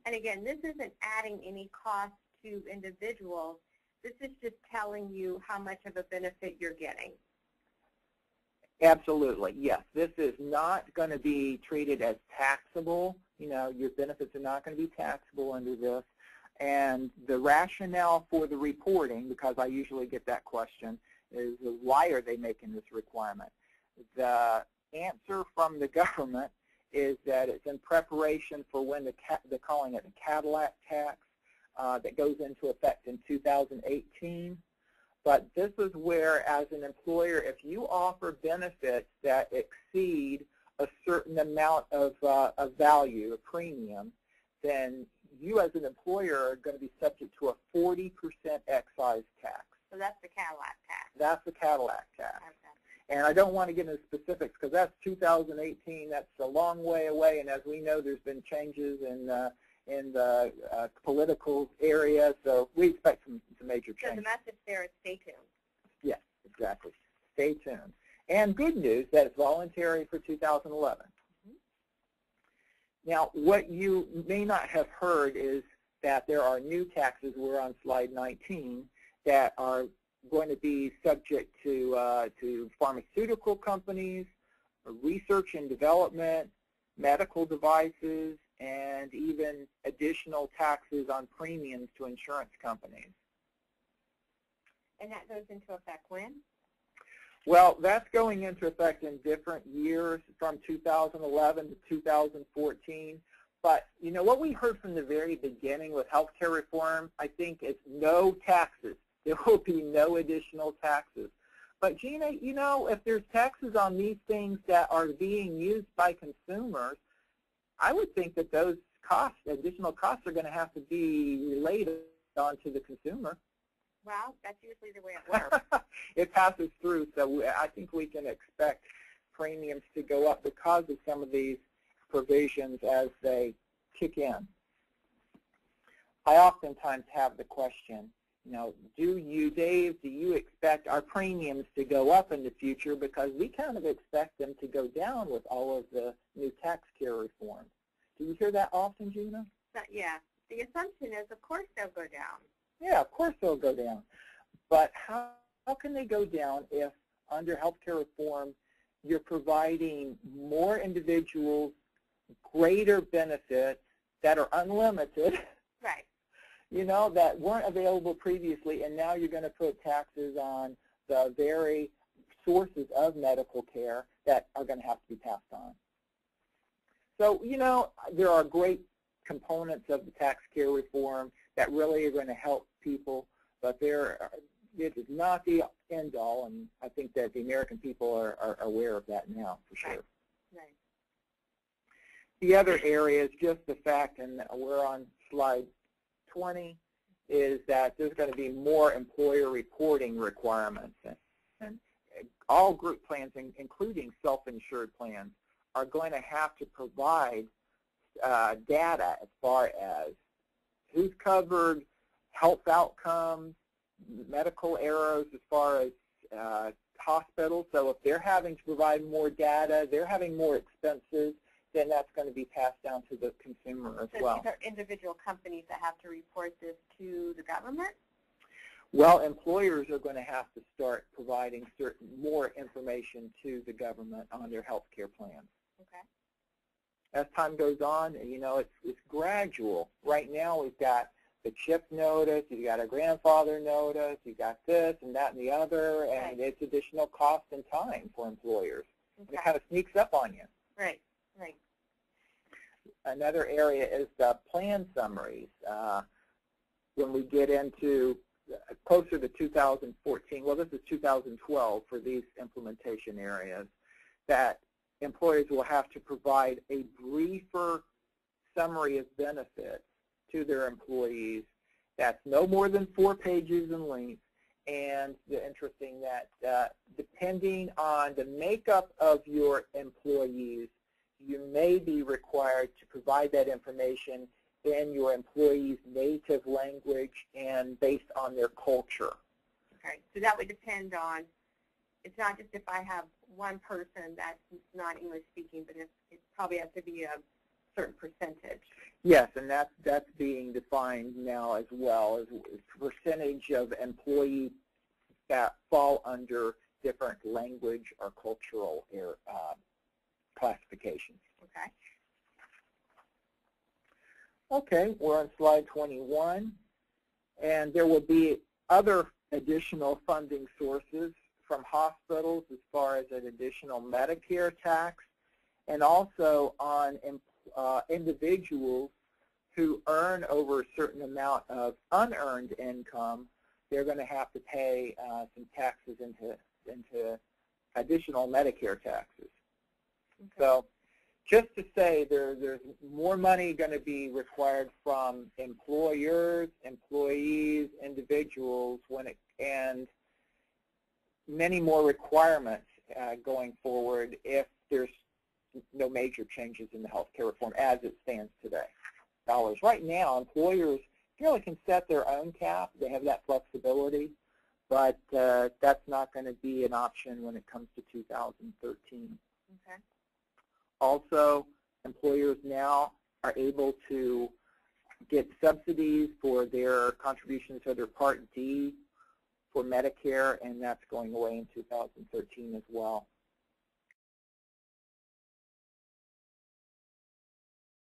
And again, this isn't adding any cost to individuals. This is just telling you how much of a benefit you're getting. Absolutely, yes. This is not going to be treated as taxable. You know, your benefits are not going to be taxable under this. And the rationale for the reporting, because I usually get that question, is why are they making this requirement? The answer from the government is that it's in preparation for when they're calling it the Cadillac tax that goes into effect in 2018. But this is where, as an employer, if you offer benefits that exceed a certain amount of value, a premium, then you as an employer are going to be subject to a 40% excise tax. So that's the Cadillac tax. That's the Cadillac tax. Okay. And I don't want to get into specifics because that's 2018. That's a long way away. And as we know, there's been changes in the political area, so we expect some major changes. So the message there is stay tuned. Yes, exactly. Stay tuned. And good news that it's voluntary for 2011. Now, what you may not have heard is that there are new taxes, we're on slide 19, that are going to be subject to pharmaceutical companies, research and development, medical devices, and even additional taxes on premiums to insurance companies. And that goes into effect when? Well, that's going into effect in different years from 2011 to 2014. But, you know, what we heard from the very beginning with healthcare reform, I think, is no taxes. There will be no additional taxes. But, Gina, you know, if there's taxes on these things that are being used by consumers, I would think that those costs, additional costs, are going to have to be related onto the consumer. Well, that's usually the way it works. It passes through, so I think we can expect premiums to go up because of some of these provisions as they kick in. I oftentimes have the question, you know, Dave, do you expect our premiums to go up in the future? Because we kind of expect them to go down with all of the new tax care reforms. Do you hear that often, Gina? Yeah. The assumption is, of course, they'll go down. Yeah, of course they'll go down. But how can they go down if, under healthcare reform, you're providing more individuals greater benefits that are unlimited, right? You know, that weren't available previously, and now you're going to put taxes on the very sources of medical care that are going to have to be passed on. So, you know, there are great components of the tax care reform that really are going to help people, but it is not the end all, and I think that the American people are aware of that now, for sure. Right. Right. The other area is just the fact, and we're on slide 20, is that there's going to be more employer reporting requirements. And all group plans, including self-insured plans, are going to have to provide data as far as who's covered, health outcomes, medical errors as far as hospitals. So if they're having to provide more data, they're having more expenses, then that's going to be passed down to the consumer as well. So these are individual companies that have to report this to the government? Well, employers are going to have to start providing more information to the government on their health care plans. Okay. As time goes on, you know, it's gradual. Right now we've got the CHIP notice, you've got a grandfather notice, you've got this and that and the other, and it's additional cost and time for employers. Okay. It kind of sneaks up on you. Right, right. Another area is the plan summaries. When we get into closer to 2014, well, this is 2012 for these implementation areas, that employers will have to provide a briefer summary of benefits to their employees that's no more than 4 pages in length. And the interesting that depending on the makeup of your employees, you may be required to provide that information in your employees' native language and based on their culture. Okay, so that would depend on, it's not just if I have one person that's not English speaking, but it probably has to be a certain percentage. Yes, and that's being defined now as well as percentage of employees that fall under different language or cultural classifications. Okay. Okay, we're on slide 21, and there will be other additional funding sources from hospitals as far as an additional Medicare tax, and also on individuals who earn over a certain amount of unearned income. They're going to have to pay some taxes into additional Medicare taxes. Okay. So just to say there's more money going to be required from employers, employees, individuals, and many more requirements going forward if there's no major changes in the health care reform as it stands today. Dollars. Right now, employers really can set their own cap. They have that flexibility, but that's not going to be an option when it comes to 2013. Okay. Also, employers now are able to get subsidies for their contributions to their Part D for Medicare, and that's going away in 2013 as well.